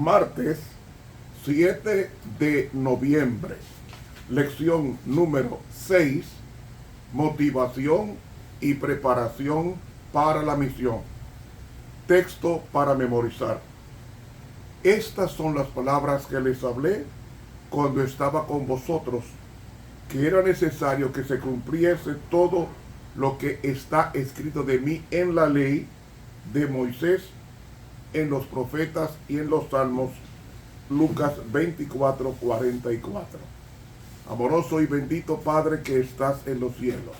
Martes 7 de noviembre. Lección número 6. Motivación y preparación para la misión. Texto para memorizar. Estas son las palabras que les hablé cuando estaba con vosotros, que era necesario que se cumpliese todo lo que está escrito de mí en la ley de Moisés, en los profetas y en los salmos. Lucas 24:44. Amoroso y bendito Padre que estás en los cielos,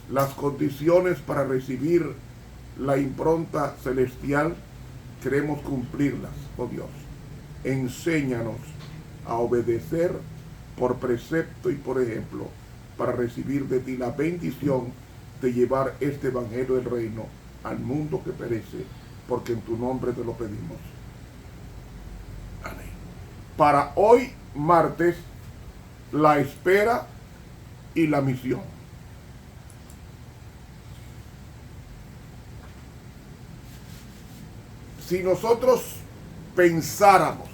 las condiciones para recibir la impronta celestial queremos cumplirlas, oh Dios. Enséñanos a obedecer por precepto y por ejemplo, para recibir de ti la bendición de llevar este evangelio del reino al mundo que perece, porque en tu nombre te lo pedimos. Amén. Para hoy, martes, la espera y la misión. Si nosotros pensáramos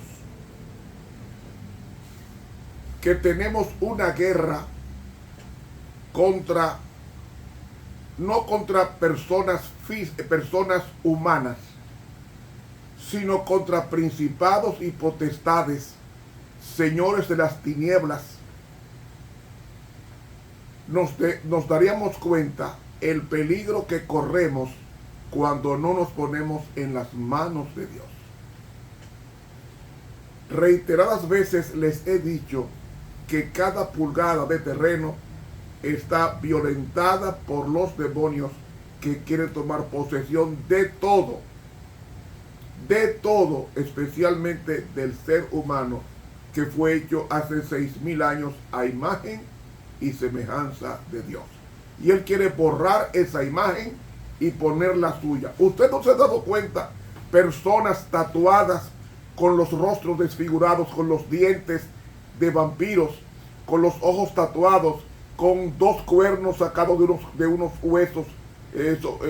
que tenemos una guerra no contra personas humanas, sino contra principados y potestades, señores de las tinieblas, nos daríamos cuenta el peligro que corremos cuando no nos ponemos en las manos de Dios. Reiteradas veces les he dicho que cada pulgada de terreno está violentada por los demonios que quieren tomar posesión de todo, especialmente del ser humano que fue hecho hace 6,000 años a imagen y semejanza de Dios. Y Él quiere borrar esa imagen y poner la suya. ¿Usted no se ha dado cuenta? Personas tatuadas con los rostros desfigurados, con los dientes de vampiros, con los ojos tatuados, con 2 cuernos sacados de unos huesos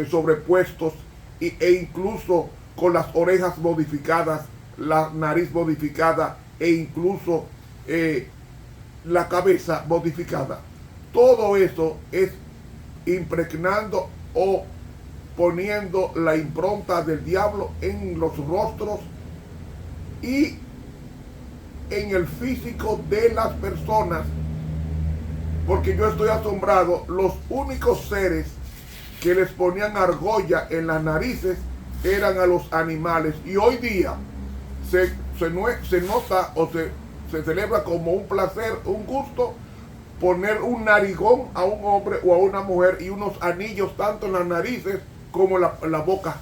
sobrepuestos, e incluso con las orejas modificadas, la nariz modificada e incluso la cabeza modificada. Todo eso es impregnando o poniendo la impronta del diablo en los rostros y en el físico de las personas, porque yo estoy asombrado. Los únicos seres que les ponían argolla en las narices eran a los animales, y hoy día se nota o se celebra como un placer, un gusto, poner un narigón a un hombre o a una mujer y unos anillos tanto en las narices como en la boca,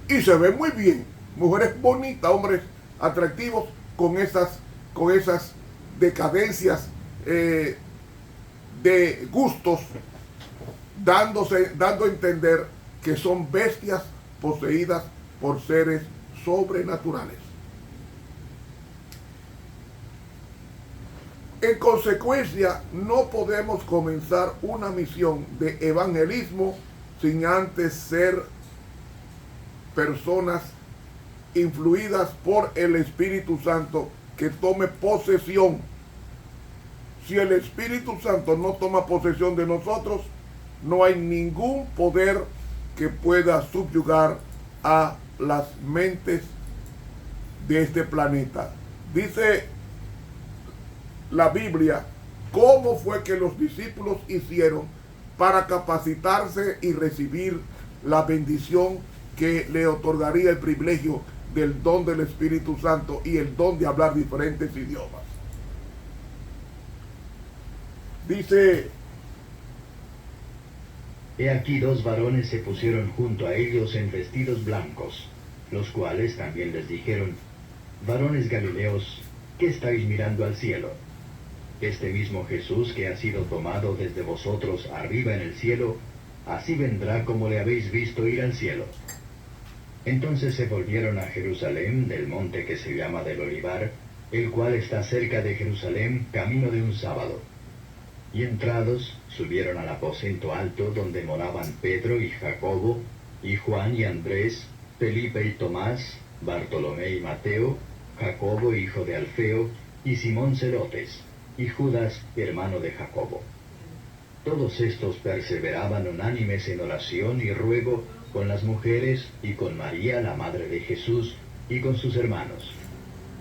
y se ve muy bien. Mujeres bonitas, hombres atractivos, con esas decadencias de gustos, dando a entender que son bestias poseídas por seres sobrenaturales. En consecuencia, no podemos comenzar una misión de evangelismo sin antes ser personas influidas por el Espíritu Santo que tome posesión. Si el Espíritu Santo no toma posesión de nosotros, no hay ningún poder que pueda subyugar a las mentes de este planeta. Dice la Biblia cómo fue que los discípulos hicieron para capacitarse y recibir la bendición que le otorgaría el privilegio del don del Espíritu Santo y el don de hablar diferentes idiomas. Dice: He aquí 2 varones se pusieron junto a ellos en vestidos blancos, los cuales también les dijeron: varones Galileos, ¿qué estáis mirando al cielo? Este mismo Jesús que ha sido tomado desde vosotros arriba en el cielo, así vendrá como le habéis visto ir al cielo. Entonces se volvieron a Jerusalén del monte que se llama del Olivar, el cual está cerca de Jerusalén, camino de un sábado. Y entrados, subieron al aposento alto donde moraban Pedro y Jacobo, y Juan y Andrés, Felipe y Tomás, Bartolomé y Mateo, Jacobo hijo de Alfeo, y Simón Celotes, y Judas hermano de Jacobo. Todos estos perseveraban unánimes en oración y ruego con las mujeres y con María la madre de Jesús y con sus hermanos.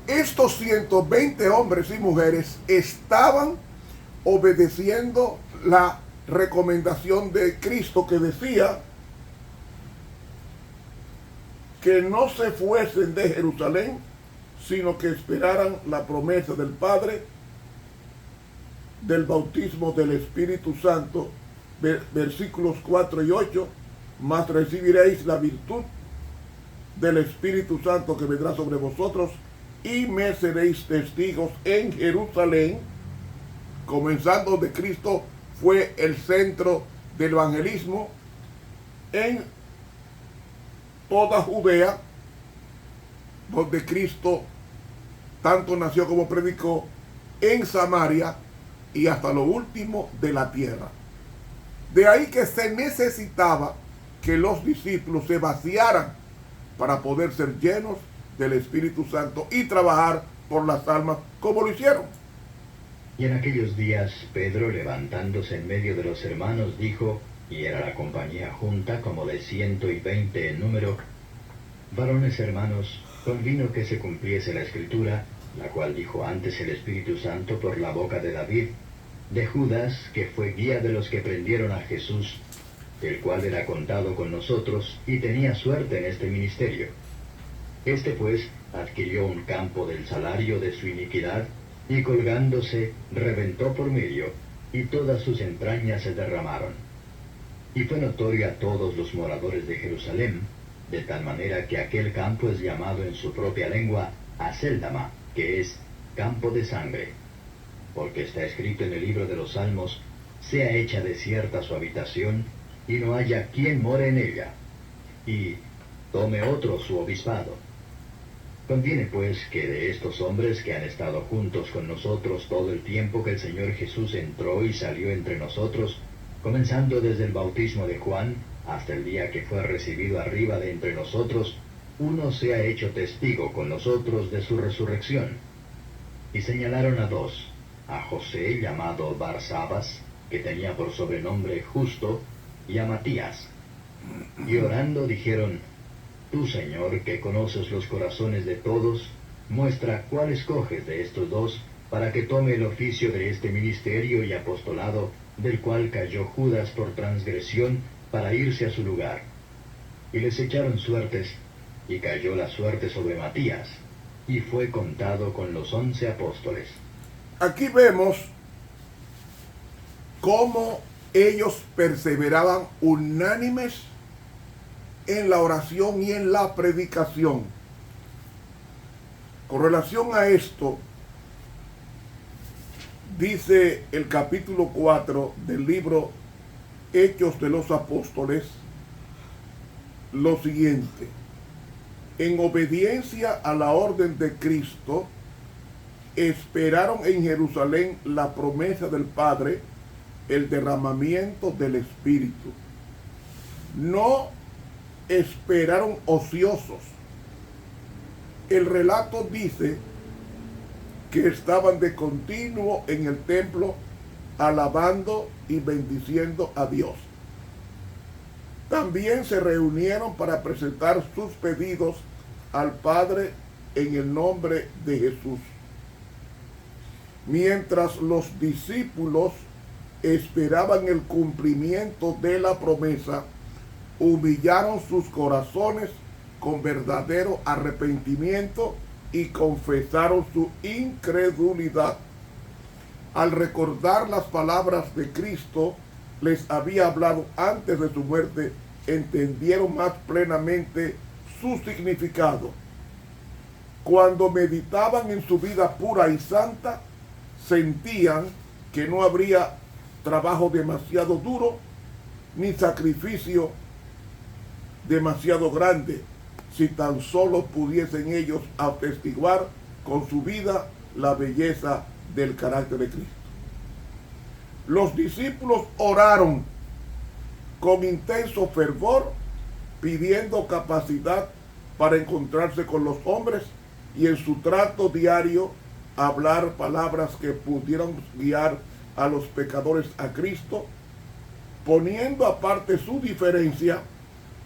Estos 120 hombres y mujeres estaban obedeciendo la recomendación de Cristo, que decía que no se fuesen de Jerusalén, sino que esperaran la promesa del Padre, del bautismo del Espíritu Santo, versículos 4 y 8, mas recibiréis la virtud del Espíritu Santo que vendrá sobre vosotros, y me seréis testigos en Jerusalén, comenzando donde Cristo fue el centro del evangelismo, en toda Judea, donde Cristo tanto nació como predicó, en Samaria y hasta lo último de la tierra. De ahí que se necesitaba que los discípulos se vaciaran para poder ser llenos del Espíritu Santo y trabajar por las almas como lo hicieron. Y en aquellos días Pedro, levantándose en medio de los hermanos, dijo, y era la compañía junta como de 120 en número: varones hermanos, convino que se cumpliese la Escritura, la cual dijo antes el Espíritu Santo por la boca de David, de Judas, que fue guía de los que prendieron a Jesús, el cual era contado con nosotros y tenía suerte en este ministerio. Este pues adquirió un campo del salario de su iniquidad, y colgándose reventó por medio, y todas sus entrañas se derramaron. Y fue notorio a todos los moradores de Jerusalén, de tal manera que aquel campo es llamado en su propia lengua Acéldama, que es campo de sangre. Porque está escrito en el libro de los Salmos: sea hecha desierta su habitación, y no haya quien more en ella, y tome otro su obispado. Conviene pues que de estos hombres que han estado juntos con nosotros todo el tiempo que el Señor Jesús entró y salió entre nosotros, comenzando desde el bautismo de Juan hasta el día que fue recibido arriba de entre nosotros, uno sea hecho testigo con nosotros de su resurrección. Y señalaron a dos: a José, llamado Barsabas, que tenía por sobrenombre Justo, y a Matías. Y orando dijeron: tú, Señor, que conoces los corazones de todos, muestra cuál escoges de estos dos, para que tome el oficio de este ministerio y apostolado, del cual cayó Judas por transgresión, para irse a su lugar. Y les echaron suertes, y cayó la suerte sobre Matías, y fue contado con los 11 apóstoles. Aquí vemos cómo ellos perseveraban unánimes en la oración y en la predicación. Con relación a esto, dice el capítulo 4 del libro Hechos de los Apóstoles lo siguiente: en obediencia a la orden de Cristo, esperaron en Jerusalén la promesa del Padre, el derramamiento del Espíritu. No esperaron ociosos. El relato dice que estaban de continuo en el templo alabando y bendiciendo a Dios. También se reunieron para presentar sus pedidos al Padre en el nombre de Jesús. Mientras los discípulos esperaban el cumplimiento de la promesa, humillaron sus corazones con verdadero arrepentimiento y confesaron su incredulidad. Al recordar las palabras de Cristo les había hablado antes de su muerte, entendieron más plenamente su significado. Cuando meditaban en su vida pura y santa, sentían que no habría trabajo demasiado duro ni sacrificio demasiado grande, si tan solo pudiesen ellos atestiguar con su vida la belleza del carácter de Cristo. Los discípulos oraron con intenso fervor, pidiendo capacidad para encontrarse con los hombres y en su trato diario hablar palabras que pudieran guiar a los pecadores a Cristo, poniendo aparte su diferencia,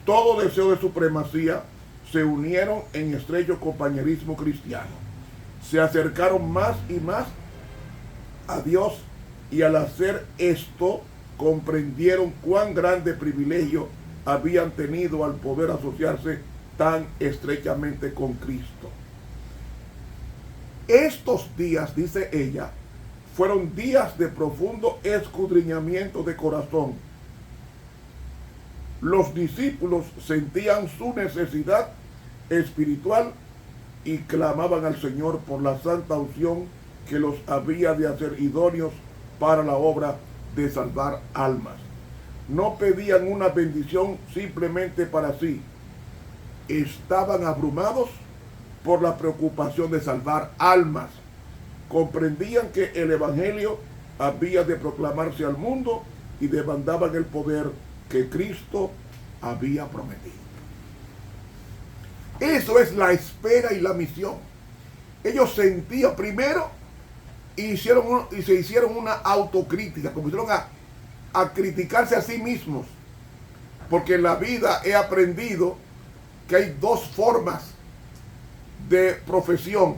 todo deseo de supremacía, se unieron en estrecho compañerismo cristiano. Se acercaron más y más a Dios y al hacer esto comprendieron cuán grande privilegio habían tenido al poder asociarse tan estrechamente con Cristo. Estos días, dice ella, fueron días de profundo escudriñamiento de corazón. Los discípulos sentían su necesidad espiritual y clamaban al Señor por la santa unción que los había de hacer idóneos para la obra de salvar almas. No pedían una bendición simplemente para sí. Estaban abrumados por la preocupación de salvar almas. Comprendían que el Evangelio había de proclamarse al mundo y demandaban el poder que Cristo había prometido. Eso es la espera y la misión. Ellos sentían primero y se hicieron una autocrítica, comenzaron a criticarse a sí mismos, porque en la vida he aprendido que hay dos formas de profesión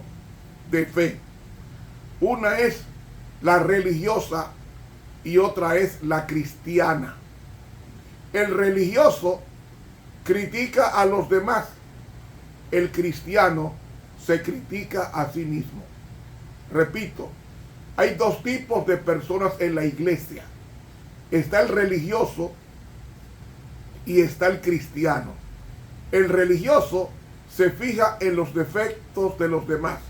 de fe. Una es la religiosa y otra es la cristiana. El religioso critica a los demás. El cristiano se critica a sí mismo. Repito, hay dos tipos de personas en la iglesia. Está el religioso y está el cristiano. El religioso se fija en los defectos de los demás.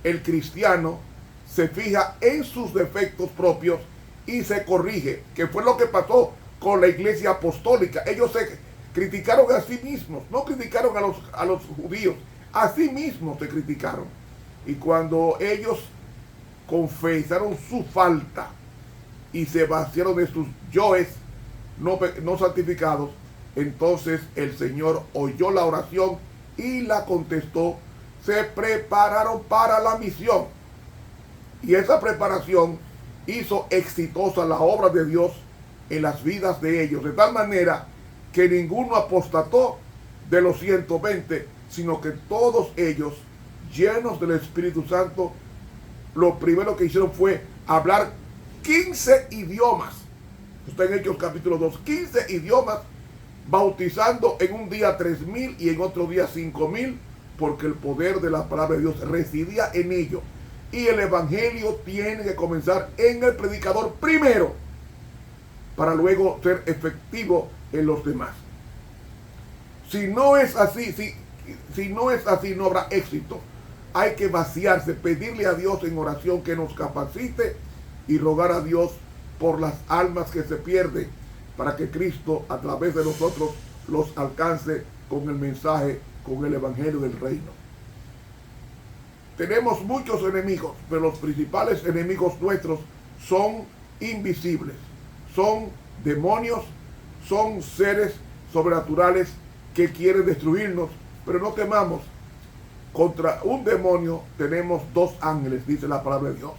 El cristiano se fija en sus defectos propios y se corrige, que fue lo que pasó con la iglesia apostólica. Ellos se criticaron a sí mismos, no criticaron a los judíos, a sí mismos se criticaron. Y cuando ellos confesaron su falta y se vaciaron de sus yoes no santificados, entonces el Señor oyó la oración y la contestó. Se prepararon para la misión y esa preparación hizo exitosa la obra de Dios en las vidas de ellos, de tal manera que ninguno apostató de los 120, sino que todos ellos, llenos del Espíritu Santo, lo primero que hicieron fue hablar 15 idiomas. Está en Hechos capítulo 2, 15 idiomas, bautizando en un día 3,000 y en otro día 5,000, porque el poder de la palabra de Dios residía en ellos. Y el evangelio tiene que comenzar en el predicador primero, para luego ser efectivo en los demás. Si no es así, si no es así, no habrá éxito. Hay que vaciarse, pedirle a Dios en oración que nos capacite y rogar a Dios por las almas que se pierden, para que Cristo a través de nosotros los alcance con el mensaje, con el evangelio del reino. Tenemos muchos enemigos, pero los principales enemigos nuestros son invisibles. Son demonios, son seres sobrenaturales que quieren destruirnos, pero no temamos. Contra un demonio tenemos 2 ángeles, dice la palabra de Dios.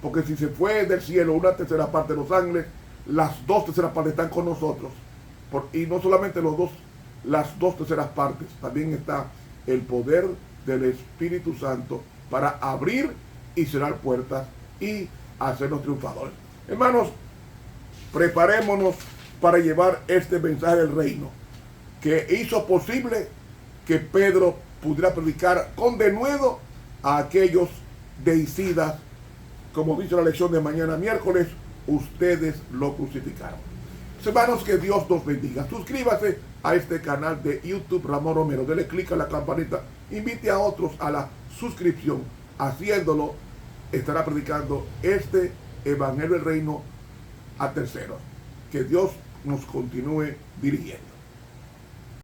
Porque si se fue del cielo una tercera parte de los ángeles, las 2 terceras partes están con nosotros. Y no solamente las 2 terceras partes, también está el poder del Espíritu Santo para abrir y cerrar puertas y hacernos triunfadores. Hermanos, preparémonos para llevar este mensaje del reino, que hizo posible que Pedro pudiera predicar con denuedo a aquellos deicidas. Como dice la lección de mañana miércoles, ustedes lo crucificaron. Hermanos, que Dios nos bendiga. Suscríbase a este canal de YouTube Ramón Romero. Dele clic a la campanita. Invite a otros a la suscripción. Haciéndolo, estará predicando este evangelio del reino a terceros. Que Dios nos continúe dirigiendo.